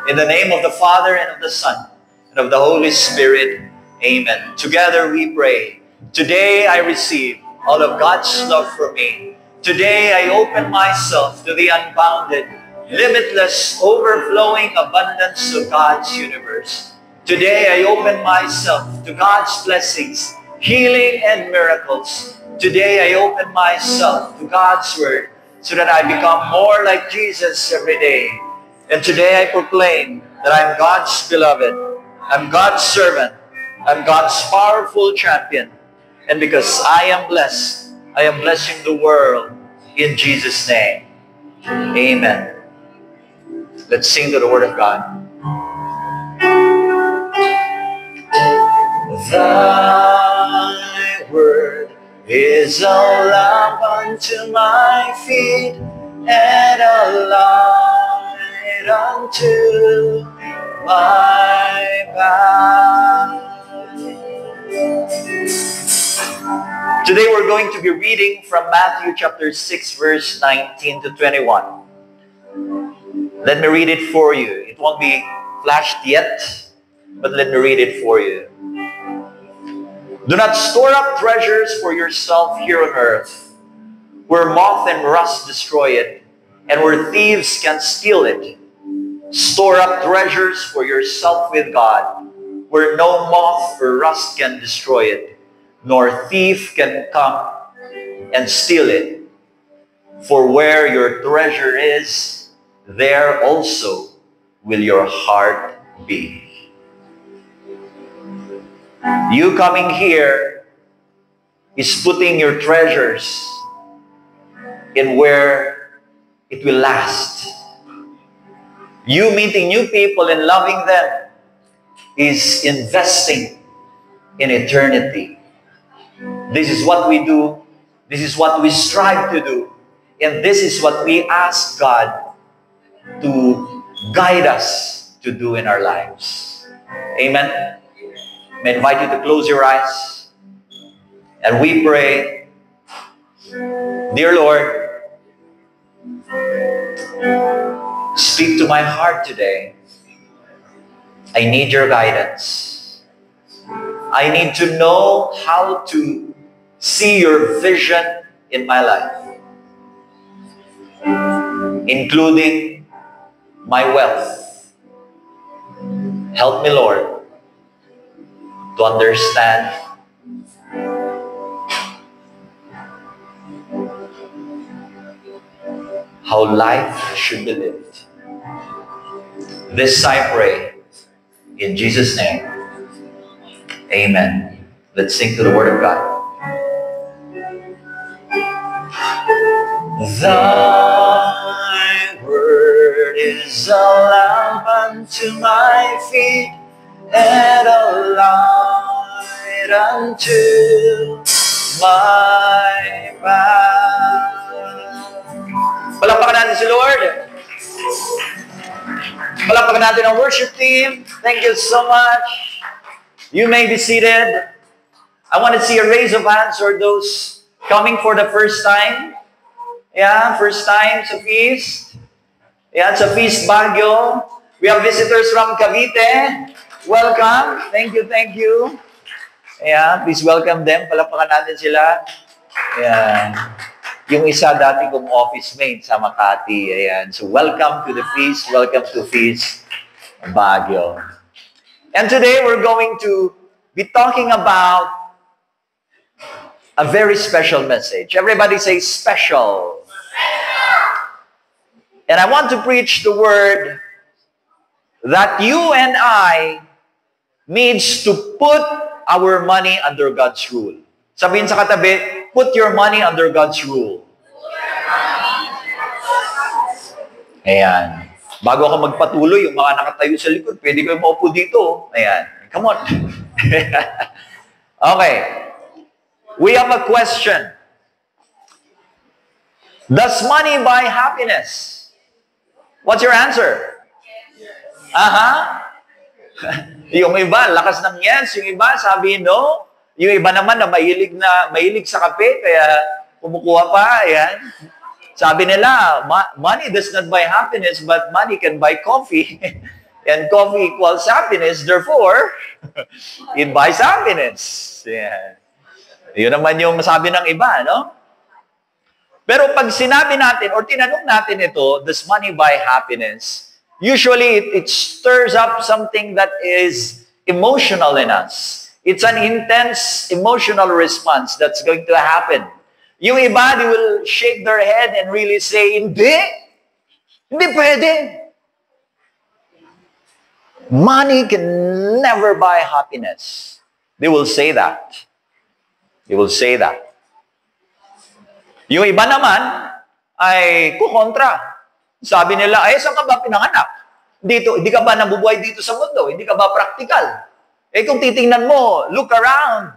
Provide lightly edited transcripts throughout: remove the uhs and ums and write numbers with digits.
In the name of the Father, and of the Son, and of the Holy Spirit. Amen. Together we pray. Today I receive all of God's love for me. Today I open myself to the unbounded, limitless, overflowing abundance of God's universe. Today I open myself to God's blessings, healing and miracles. Today I open myself to God's Word so that I become more like Jesus every day. And today I proclaim that I'm God's beloved, I'm God's servant, I'm God's powerful champion. And because I am blessed, I am blessing the world in Jesus' name. Amen. Let's sing to the Word of God. Thy word is a lamp unto my feet and a light unto my path. Today we're going to be reading from Matthew chapter 6 verse 19 to 21. Let me read it for you. It won't be flashed yet, but let me read it for you. Do not store up treasures for yourself here on earth, where moth and rust destroy it, and where thieves can steal it. Store up treasures for yourself with God, where no moth or rust can destroy it, nor thief can come and steal it. For where your treasure is, there also will your heart be. You coming here is putting your treasures in where it will last. You meeting new people and loving them is investing in eternity. This is what we do. This is what we strive to do. And this is what we ask God to guide us to do in our lives. Amen. I invite you to close your eyes and we pray. Dear Lord, speak to my heart today. I need your guidance. I need to know how to see your vision in my life, including my wealth. Help me, Lord, to understand how life should be lived. This I pray in Jesus' name. Amen. Let's sing to the Word of God. Thy word is a lamp unto my feet and a light unto my path. Palakpakan natin si Lord. Palakpakan natin ang worship team. Thank you so much. You may be seated. I want to see a raise of hands for those coming for the first time. Yeah, first time sa feast. Yeah, sa feast Baguio. We have visitors from Cavite. Welcome. Thank you, thank you. Yeah, please welcome them. Palakpakan natin sila. Ayan. Yung isa dati kong office mate sa Makati. Ayan. So welcome to the feast. Welcome to Feast Baguio. And today we're going to be talking about a very special message. Everybody say special. And I want to preach the word that you and I needs to put our money under God's rule. Sabihin sa katabi, put your money under God's rule. Ayan. Bago ako magpatuloy, yung mga nakatayo sa likod, pwede kayo maupo dito. Ayan. Come on. Okay. We have a question. Does money buy happiness? What's your answer? Yung iba, lakas ng yes. Yung iba, sabi no. Yung iba naman na mahilig sa kape, kaya kumukuha pa. Ayan. Sabi nila, money does not buy happiness, but money can buy coffee. And coffee equals happiness, therefore, it buys happiness. Yeah. Yun naman yung sabi ng iba, no? Pero pag sinabi natin or tinanong natin ito, does money buy happiness? Usually, it stirs up something that is emotional in us. It's an intense emotional response that's going to happen. Yung iba, they will shake their head and really say, hindi. Hindi pwede. Money can never buy happiness. They will say that. They will say that. Yung iba naman ay kukontra. Sabi nila, ay, saan ka ba pinanganak? Dito, hindi ka ba nabubuhay dito sa mundo? Hindi ka ba practical? Eh kung titingnan mo, look around.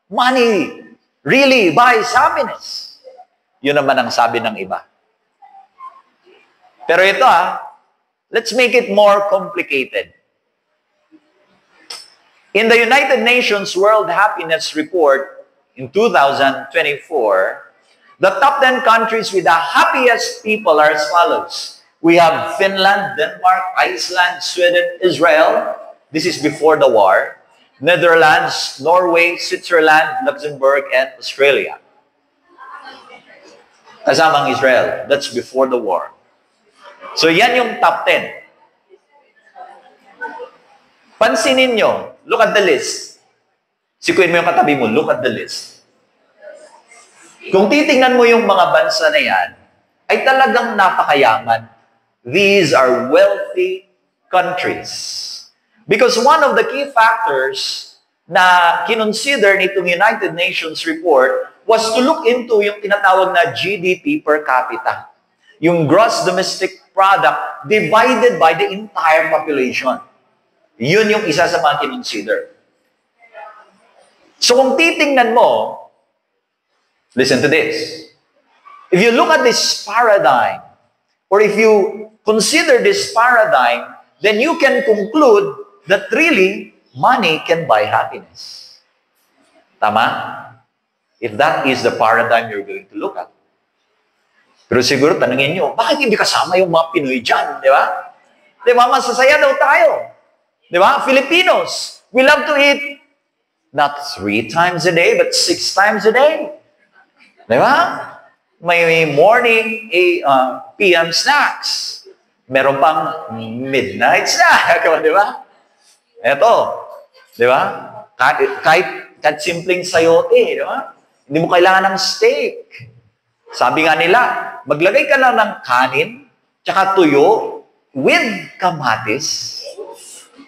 Money really buys happiness. Yun naman ang sabi ng iba. Pero ito let's make it more complicated. In the United Nations World Happiness Report in 2024, the top 10 countries with the happiest people are as follows. We have Finland, Denmark, Iceland, Sweden, Israel. This is before the war. Netherlands, Norway, Switzerland, Luxembourg, and Australia. Kasamang Israel. That's before the war. So yan yung top 10. Pansinin nyo, look at the list. Sikuin mo yung katabi mo, look at the list. Kung titingnan mo yung mga bansa na yan, ay talagang napakayaman. These are wealthy countries. Because one of the key factors na kinonsider nitong United Nations report was to look into yung tinatawag na GDP per capita. Yung gross domestic product divided by the entire population. Yun yung isa sa mga kinonsider. So kung titingnan mo, listen to this. If you look at this paradigm, or if you consider this paradigm, then you can conclude that really, money can buy happiness. Tama? If that is the paradigm you're going to look at. Pero siguro, tanungin nyo, bakit hindi kasama yung mga Pinoy dyan? Di ba? Di ba? Masasaya daw tayo. Di ba? Filipinos, we love to eat not 3 times a day, but 6 times a day. Di ba? May morning, PM snacks. Meron pang midnight snack. Di ba? Eto, di ba? Kahit simpleng sayote, di ba? Hindi mo kailangan ng steak. Sabi nga nila, maglagay ka lang ng kanin, tsaka tuyo, with kamatis.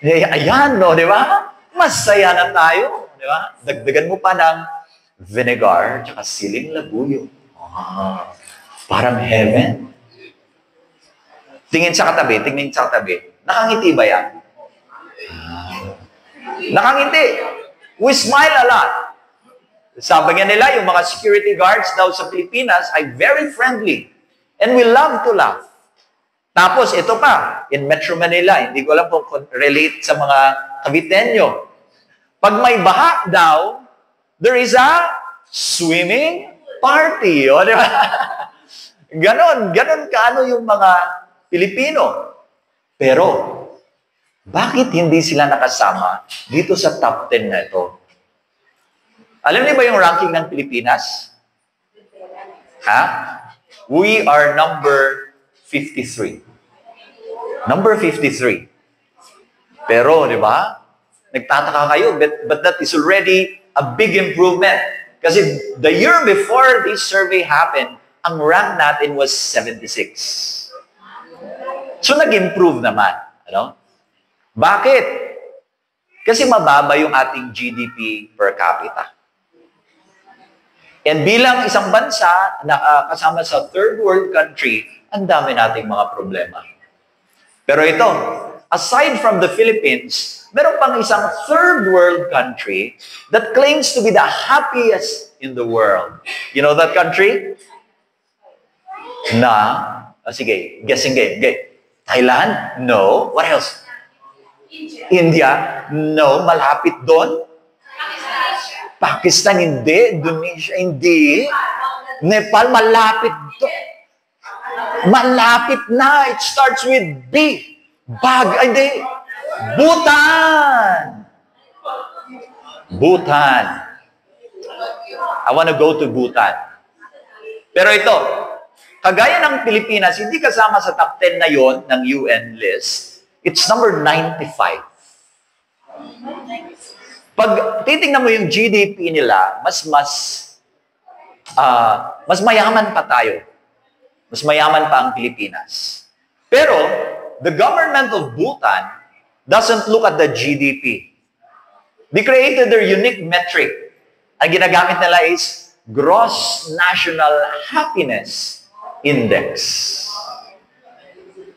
Ayan, no, di ba? Masaya na tayo, di ba? Dagdagan mo pa ng vinegar, tsaka siling labuyo. Parang heaven. Tingin sa katabi. Nakangiti ba yan? Nakangiti. We smile a lot. Sabi nga nila, yung mga security guards daw sa Pilipinas ay very friendly. And we love to laugh. Tapos, ito pa, in Metro Manila, hindi ko alam kung relate sa mga Caviteño. Pag may baha daw, there is a swimming party. O, di ba? Ganon kaano yung mga Pilipino. Pero, bakit hindi sila nakasama dito sa top 10 na ito? Alam niyo ba yung ranking ng Pilipinas? We are number 53. Number 53. Pero, di ba? Nagtataka kayo, but that is already a big improvement. Kasi the year before this survey happened, ang rank natin was 76. So, nag-improve naman. Ano? Bakit? Kasi mababa yung ating GDP per capita. And bilang isang bansa na kasama sa third world country, ang dami nating mga problema. Pero ito, aside from the Philippines, meron pang isang third world country that claims to be the happiest in the world. You know that country? Sige, guessing game. Thailand? No. What else? India? No. Malapit doon? Pakistan, hindi. Indonesia, hindi. Nepal, malapit doon. Malapit na. It starts with B. Hindi. Bhutan! Bhutan. I want to go to Bhutan. Pero ito, kagaya ng Pilipinas, hindi kasama sa top 10 na yon ng UN list. It's number 95. Pag titingnan mo yung GDP nila, mas mayaman pa tayo. Mas mayaman pa ang Pilipinas. Pero, the government of Bhutan doesn't look at the GDP. They created their unique metric. Ang ginagamit nila is Gross National Happiness Index.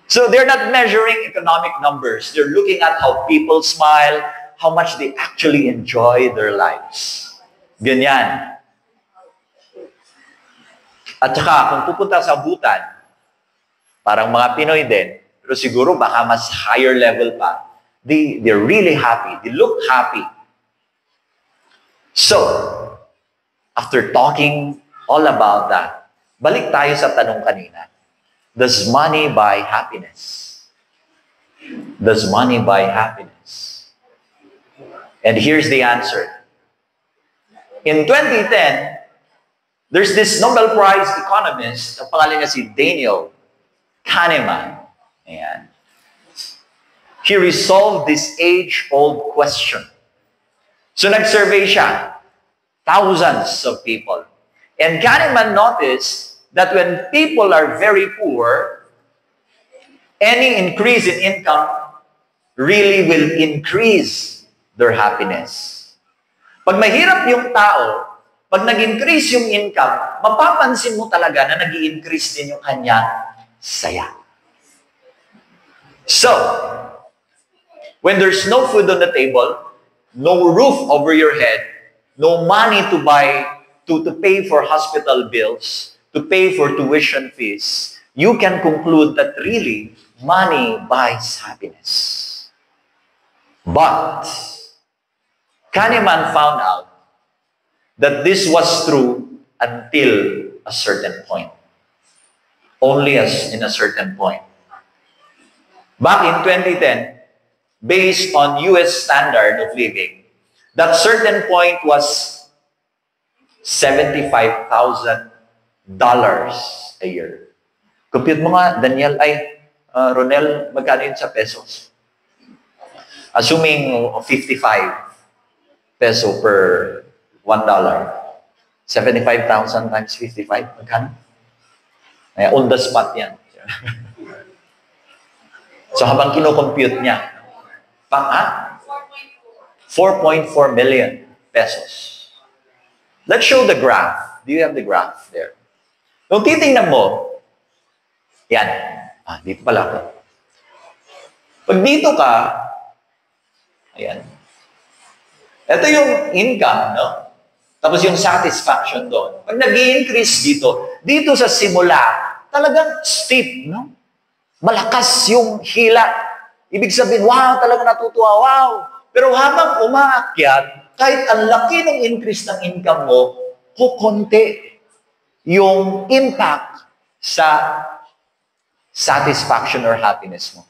So they're not measuring economic numbers. They're looking at how people smile, how much they actually enjoy their lives. Ganyan. At saka, kung pupunta sa Bhutan, parang mga Pinoy din, pero siguro baka mas higher level pa, they're really happy. They look happy. So, after talking all about that, balik tayo sa tanong kanina. Does money buy happiness? Does money buy happiness? And here's the answer. In 2010, there's this Nobel Prize economist, ang pangalan niya si Daniel Kahneman. Ayan. He resolved this age-old question. So nag-survey siya, thousands of people. And Kahneman noticed that when people are very poor, any increase in income really will increase their happiness. Pag mahirap yung tao, pag nag-increase yung income, mapapansin mo talaga na nag-i-increase din yung kanyang saya. So, when there's no food on the table, no roof over your head, no money to pay for hospital bills, to pay for tuition fees, you can conclude that really, money buys happiness. But, Kahneman found out that this was true until a certain point. Only in a certain point. Back in 2010, based on US standard of living, that certain point was $75,000 a year. Compute mo nga, Daniel, Ronel, magkano yun sa pesos? Assuming 55 peso per $1. 75,000 times 55, magkano? On the spot yan. So habang kinocompute niya, 4.4 million pesos. Let's show the graph. Do you have the graph there? Kung titingnan mo, yan. Dito pala ako. Pag dito ka, ayan. Ito yung income, no? Tapos yung satisfaction doon. Pag nag-i-increase dito sa simula, talagang steep, no? Malakas yung hila. Ibig sabihin, wow, talaga natutuwa, wow. Pero habang umaakyat, kahit ang laki ng increase ng income mo, kukunti yung impact sa satisfaction or happiness mo.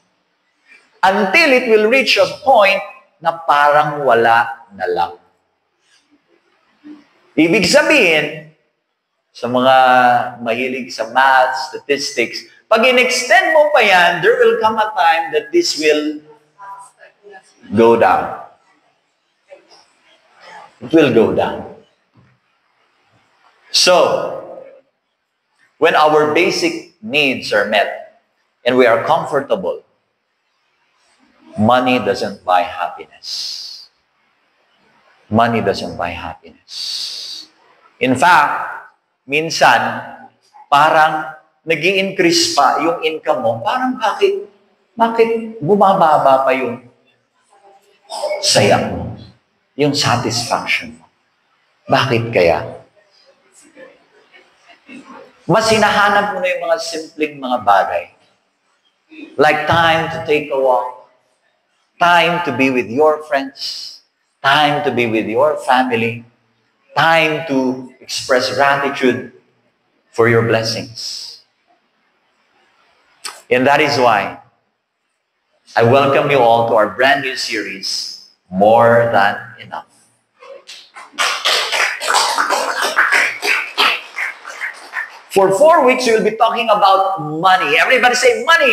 Until it will reach a point na parang wala na lang. Ibig sabihin, sa mga mahilig sa math, statistics, pag in-extend mo pa yan, there will come a time that this will go down. It will go down. So, when our basic needs are met and we are comfortable, money doesn't buy happiness. Money doesn't buy happiness. In fact, minsan, parang nag-i-increase pa yung income mo, parang bakit bumababa pa yung saya mo, yung satisfaction mo. Bakit kaya? Mas hinahanap mo na yung mga simpleng mga bagay. Like time to take a walk, time to be with your friends, time to be with your family, time to express gratitude for your blessings. And that is why I welcome you all to our brand new series, More Than Enough. For 4 weeks, we'll be talking about money. Everybody say money.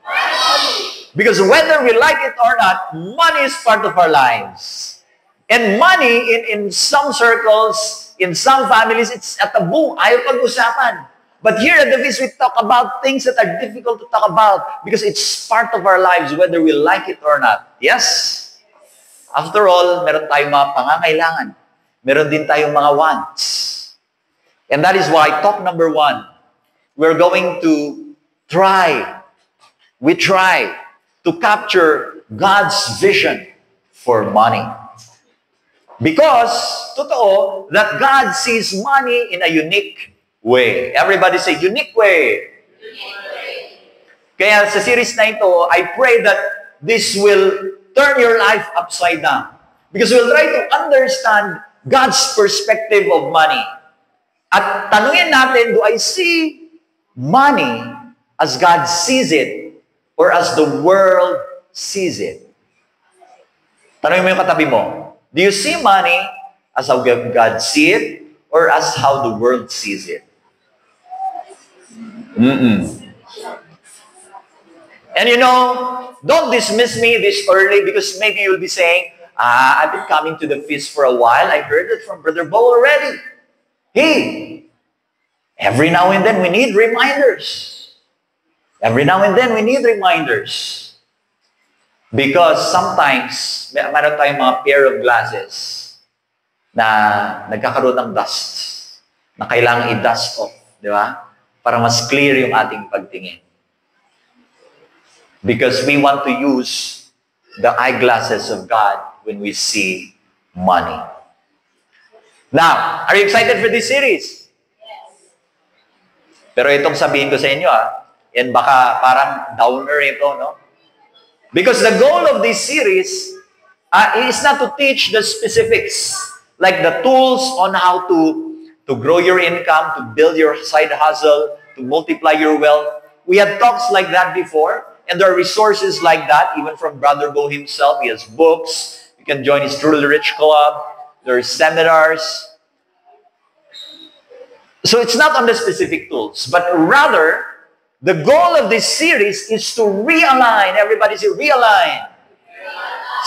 Money. Because whether we like it or not, money is part of our lives. And money, in some circles, in some families, it's a taboo. Ayaw pag-usapan. But here at the Feast, we talk about things that are difficult to talk about because it's part of our lives, whether we like it or not. Yes? After all, meron tayong mga pangangailangan. Meron din tayong mga wants. And that is why, talk number 1, we're going to we try to capture God's vision for money. Because, totoo, that God sees money in a unique way. Everybody say, unique way. Unique way. Kaya sa series na ito, I pray that this will turn your life upside down. Because we'll try to understand God's perspective of money. At tanungin natin, do I see money as God sees it or as the world sees it? Tanungin mo yung katabi mo, do you see money as how God sees it or as how the world sees it? And you know, don't dismiss me this early because maybe you'll be saying, I've been coming to the feast for a while. I heard it from Brother Bo already. Hey, every now and then we need reminders. Every now and then we need reminders. Because sometimes, meron tayong mga pair of glasses na nagkakaroon ng dust, na kailangan i-dust off, di ba? Para mas clear yung ating pagtingin. Because we want to use the eyeglasses of God when we see money. Now, are you excited for this series? Yes. Pero itong sabihin ko sa inyo, and baka parang downer ito, no? Because the goal of this series is not to teach the specifics, like the tools on how to grow your income, to build your side hustle, to multiply your wealth. We had talks like that before, and there are resources like that, even from Brother Bo himself. He has books. You can join his Truly Rich Club. There are seminars. So it's not on the specific tools, but rather, the goal of this series is to realign. Everybody say, realign.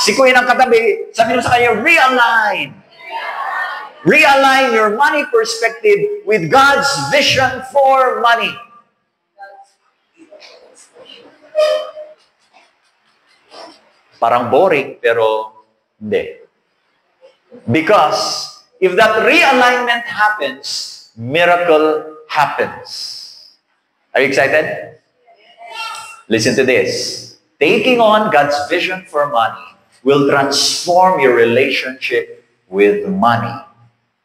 Si kuya ng katabi, sabi mo sa kanya, realign. Realign your money perspective with God's vision for money. Parang boring, pero hindi. Because if that realignment happens, miracle happens. Are you excited? Listen to this. Taking on God's vision for money will transform your relationship with money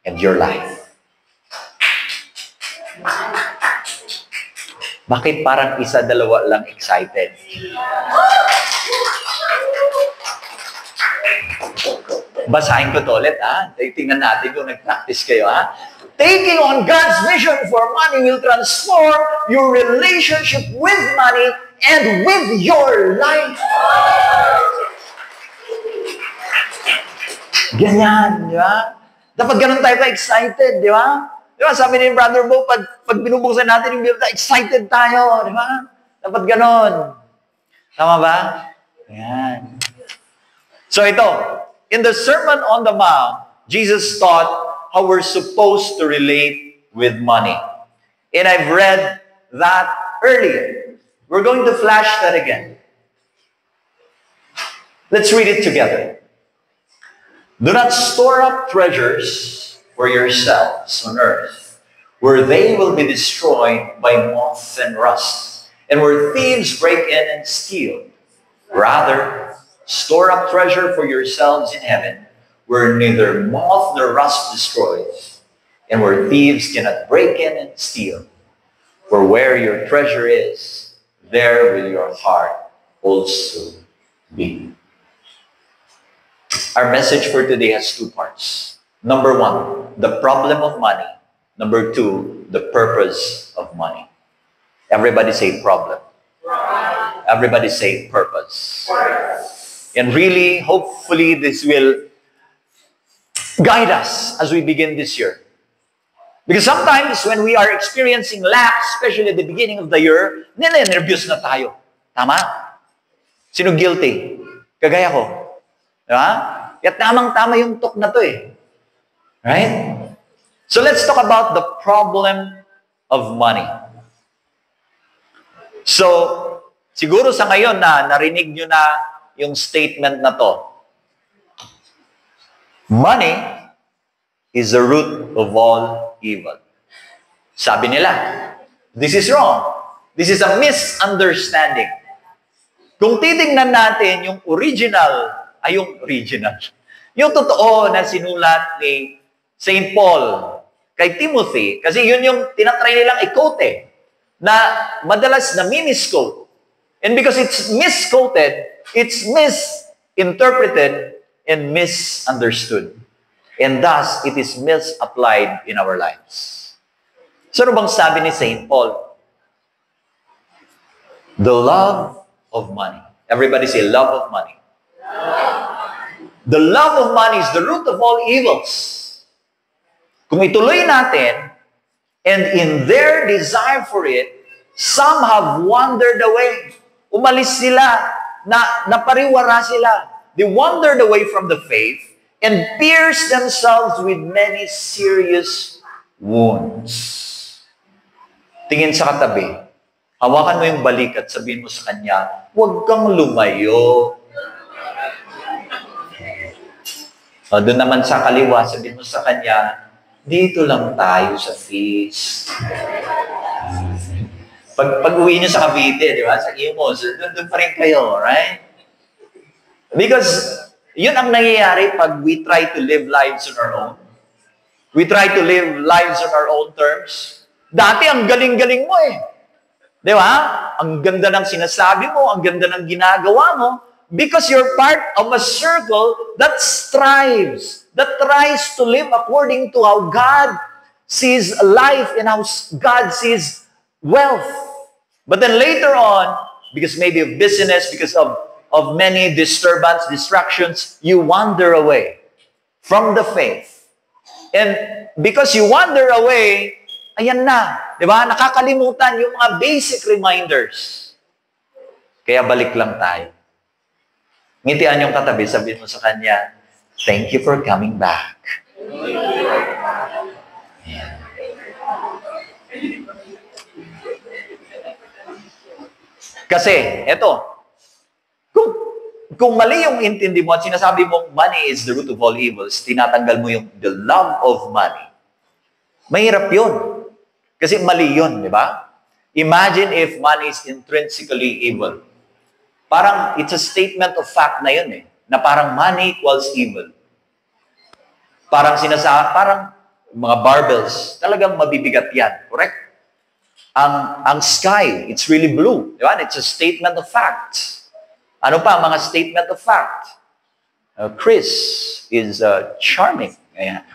and your life. Bakit parang isa, dalawa lang excited? Basahin ko to ulit, tingnan natin kung nag-practice kayo, Taking on God's vision for money will transform your relationship with money and with your life. Ganyan, di ba? Dapat ganun tayo ka-excited, di ba? Di ba, sabi ni Brother Bo, pag binubuksan natin yung Biblia, excited tayo, di ba? Dapat ganun. Tama ba? Ayan. So ito, in the Sermon on the Mount, Jesus taught how we're supposed to relate with money. And I've read that earlier. We're going to flash that again. Let's read it together. Do not store up treasures for yourselves on earth, where they will be destroyed by moth and rust, and where thieves break in and steal. Rather, store up treasure for yourselves in heaven, where neither moth nor rust destroys, and where thieves cannot break in and steal. For where your treasure is, there will your heart also be. Our message for today has 2 parts. Number 1, the problem of money. Number 2, the purpose of money. Everybody say problem. Everybody say purpose. And really, hopefully, this will guide us as we begin this year. Because sometimes when we are experiencing lack, especially at the beginning of the year, nervous na tayo. Tama? Sino guilty? Kagaya ko. Diba? Kaya tamang-tama yung talk na to eh. Right? So let's talk about the problem of money. So, siguro sa ngayon na narinig nyo na yung statement na to. Money is the root of all evil. Sabi nila, this is wrong. This is a misunderstanding. Kung titingnan natin yung yung totoo na sinulat ni St. Paul kay Timothy, kasi yun yung tinatry nilang i-quote eh, na madalas na misquote. And because it's misquoted, it's misinterpreted and misunderstood. And thus, it is misapplied in our lives. So ano bang sabi ni St. Paul? The love of money. Everybody say, love of money. The love of money is the root of all evils. Kung ituloy natin, and in their desire for it, some have wandered away. Umalis sila, napariwara sila. They wandered away from the faith and pierced themselves with many serious wounds. Tingin sa katabi, hawakan mo yung balik at sabihin mo sa kanya, huwag kang lumayo. O, doon naman sa kaliwa, sabihin mo sa kanya, dito lang tayo sa feast. Pag uwi nyo sa Cavite, di ba? Sa Imos, doon pa rin kayo, right? Because yun ang nangyayari pag we try to live lives on our own. We try to live lives on our own terms. Dati, ang galing-galing mo eh. Di ba? Ang ganda ng sinasabi mo, ang ganda ng ginagawa mo, because you're part of a circle that strives, that tries to live according to how God sees life and how God sees wealth. But then later on, because maybe of busyness, because of many distractions, you wander away from the faith. And because you wander away, ayan na, di ba? Nakakalimutan yung mga basic reminders. Kaya balik lang tayo. Ngitian yung katabi, sabihin mo sa kanya, thank you for coming back. Yeah. Kasi, eto, kung mali yung intindi mo at sinasabi mong money is the root of all evils, tinatanggal mo yung the love of money. Mahirap yun. Kasi mali yun, di ba? Imagine if money is intrinsically evil. Parang it's a statement of fact na yun eh, na parang money equals evil. Parang parang mga barbells, talagang mabibigat yan, correct? Ang sky, it's really blue, di ba? It's a statement of fact. Ano pa mga statement of fact? Chris is charming. Ayan.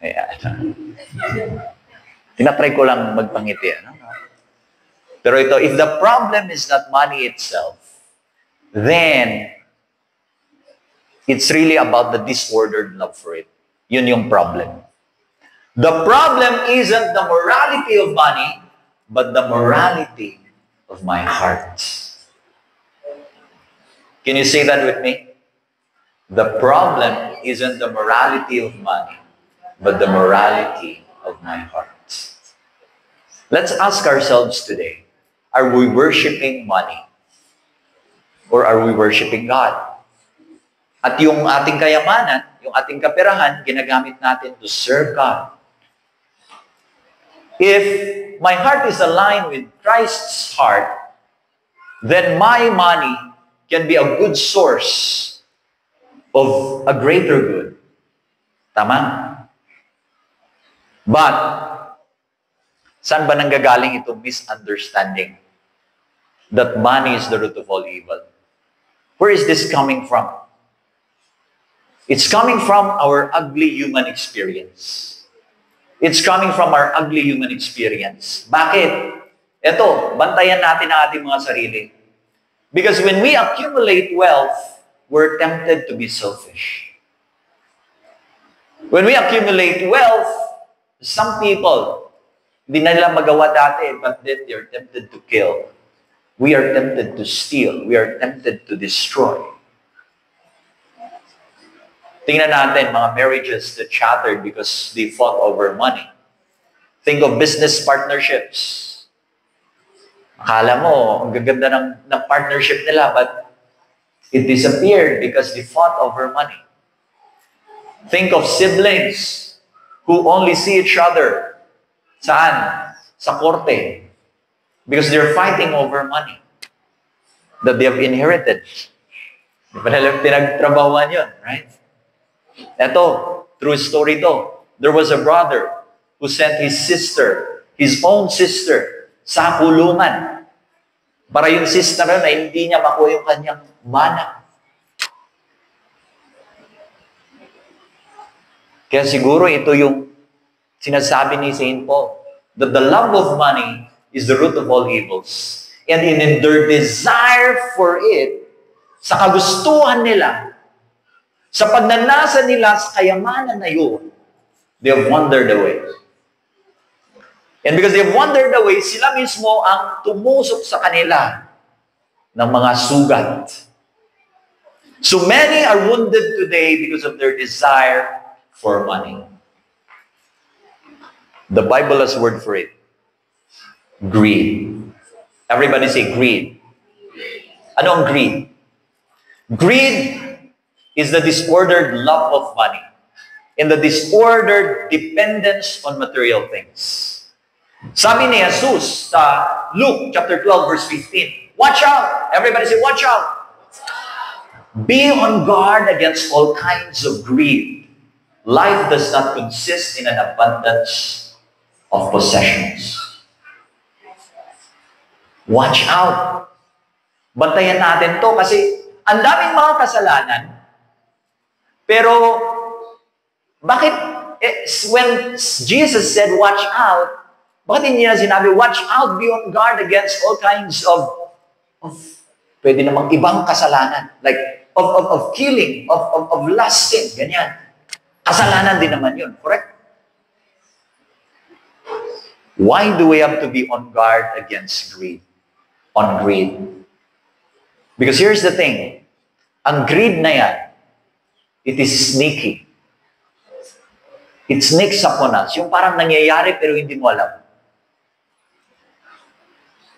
Ayan. Tinatry ko lang magpangiti. Ano? Pero ito, if the problem is not money itself, then it's really about the disordered love for it. Yun yung problem. The problem isn't the morality of money, but the morality of my heart. Can you say that with me? The problem isn't the morality of money, but the morality of my heart. Let's ask ourselves today, are we worshiping money? Or are we worshiping God? At yung ating kayamanan, yung ating kaperahan, ginagamit natin to serve God. If my heart is aligned with Christ's heart, then my money can be a good source of a greater good. Tama? But, saan ba nanggagaling itong misunderstanding that money is the root of all evil? Where is this coming from? It's coming from our ugly human experience. It's coming from our ugly human experience. Bakit? Ito, bantayan natin ang ating mga sarili. Because when we accumulate wealth, we're tempted to be selfish. When we accumulate wealth, some people, hindi na nila magawa dati, but then they're tempted to kill. We are tempted to steal. We are tempted to destroy. Tingnan natin mga marriages that shattered because they fought over money. Think of business partnerships. Akala mo, ang gaganda ng partnership nila, but it disappeared because they fought over money. Think of siblings who only see each other. Saan? Sa korte. Because they're fighting over money that they have inherited. Di ba nalang pinagtrabahuan yun, right? Ito, true story to. There was a brother who sent his sister, his own sister, sa kulungan. Para yung sister na hindi niya makuha yung kanyang mana. Kaya siguro ito yung sinasabi ni St. Paul, that the love of money is the root of all evils. And in their desire for it, sa kagustuhan nila, sa pagnanasa nila sa kayamanan na yun, they have wandered away. And because they have wandered away, sila mismo ang tumusok sa kanila ng mga sugat. So many are wounded today because of their desire for money. The Bible has a word for it. Greed. Everybody say greed. Ano ang greed? Greed is the disordered love of money and the disordered dependence on material things. Sabi ni Jesus sa Luke chapter 12 verse 15, watch out! Everybody say, watch out! Be on guard against all kinds of greed. Life does not consist in an abundance of possessions. Watch out! Bantayan natin to kasi ang daming mga kasalanan. Pero, bakit when Jesus said, watch out, bakit hindi na sinabi, watch out, be on guard against all kinds of pwede namang ibang kasalanan. Like, of killing, of lusting, ganyan. Kasalanan din naman yun, correct? Why do we have to be on guard against greed? On greed. Because here's the thing, ang greed na yan, it is sneaky. It sneaks upon us. Yung parang nangyayari pero hindi mo alam.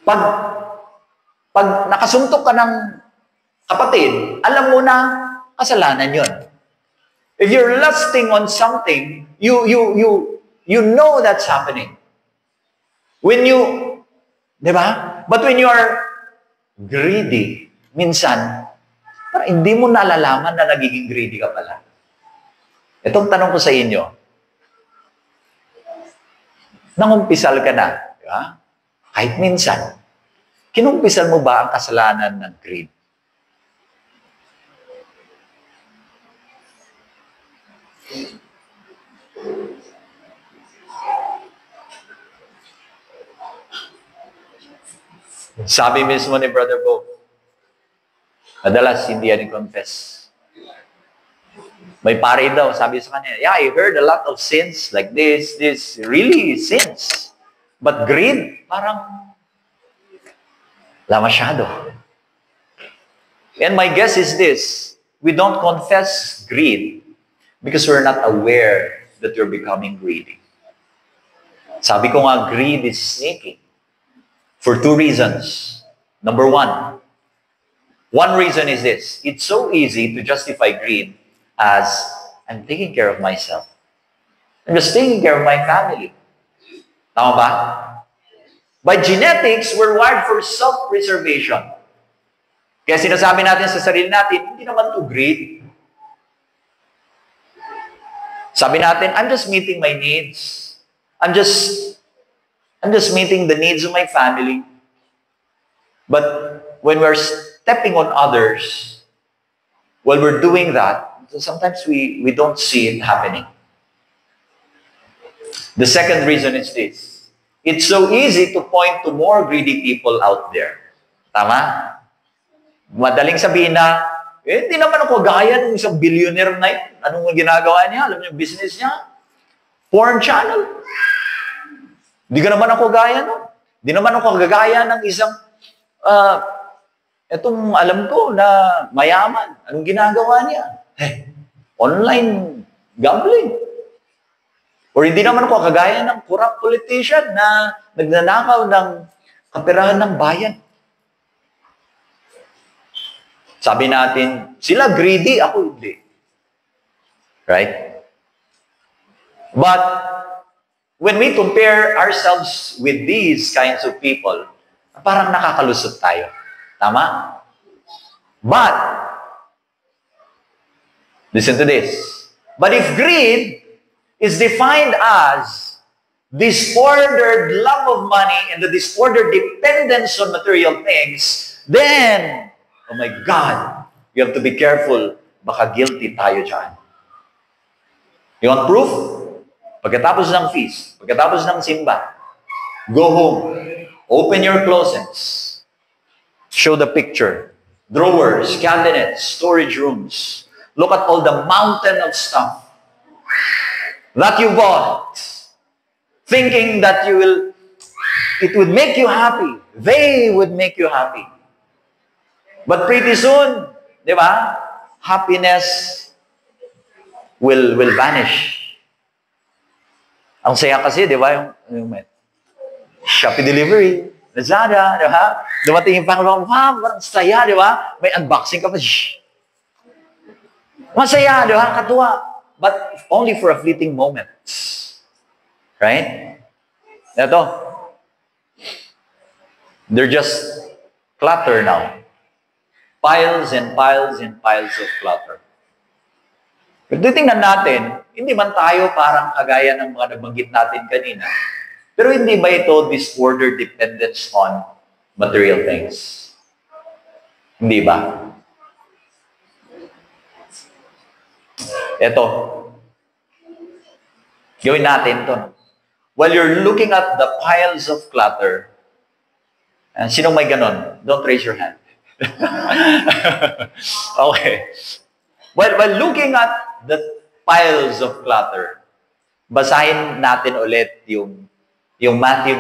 Pag nakasuntok ka ng kapatid, alam mo na kasalanan yun. If you're lusting on something, you know that's happening. When you, di ba? But when you are greedy, minsan, parang hindi mo nalalaman na nagiging greedy ka pala. Itong tanong ko sa inyo, nangumpisal ka na, di ba? Kahit minsan, kinumpisal mo ba ang kasalanan ng greed? Sabi mismo ni Brother Bo, madalas hindi yan i-confess. May pare daw, sabi sa kanya, yeah, I heard a lot of sins like this, really sins. But greed, parang wala masyado. And my guess is this, we don't confess greed because we're not aware that we're becoming greedy. Sabi ko nga, greed is sneaky. For two reasons. Number one reason is this. It's so easy to justify greed as, I'm taking care of myself. I'm just taking care of my family. Tama ba? By genetics, we're wired for self-preservation. Kaya sinasabi natin sa sarili natin, hindi naman to greed. Sabi natin, I'm just meeting my needs. I'm just meeting the needs of my family. But when we're stepping on others, while we're doing that, sometimes we don't see it happening. The second reason is this. It's so easy to point to more greedy people out there. Tama? Madaling sabihin na, hindi naman ako gaya ng isang billionaire na yun. Anong ginagawa niya? Alam niyo yung business niya? Porn channel. Hindi ka naman ako gaya no? Hindi naman ako gagaya ng isang, etong alam ko na mayaman. Anong ginagawa niya? Online gambling. Or hindi naman ako kagaya ng corrupt politician na nagnanakaw ng kaperahan ng bayan. Sabi natin, sila greedy, ako hindi. Right? But when we compare ourselves with these kinds of people, parang nakakalusot tayo. Tama? But, listen to this. But if greed is defined as disordered love of money and the disordered dependence on material things, then, oh my God, you have to be careful. Baka guilty tayo dyan. You want proof? Pagkatapos ng feast, pagkatapos ng simba, go home, open your closets, show the picture, drawers, cabinets, storage rooms. Look at all the mountain of stuff that you bought, thinking that it would make you happy. They would make you happy. But pretty soon, di ba, happiness will vanish. Ang saya kasi, di ba, yung Shopee delivery, Lazada, di ba? Dumating yung pangalawa, wow, parang saya, di ba? May unboxing ka pa, shh. Masaya, di ba? Katuwa. But only for a fleeting moment. Right? Ito. They're just clutter now. Piles and piles and piles of clutter. Pero titingnan natin, hindi man tayo parang kagaya ng mga nabanggit natin kanina. Pero hindi ba ito disordered dependence on material things? Hindi ba? Ito. Gawin natin ito. While you're looking at the piles of clutter, sino may ganon? Don't raise your hand. Okay. While looking at the piles of clutter, basahin natin ulit yung Matthew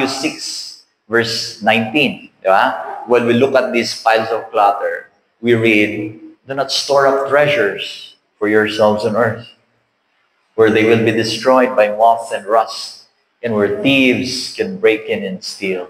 6, verse 19. Di ba? When we look at these piles of clutter, we read, do not store up treasures for yourselves on earth, where they will be destroyed by moth and rust, and where thieves can break in and steal.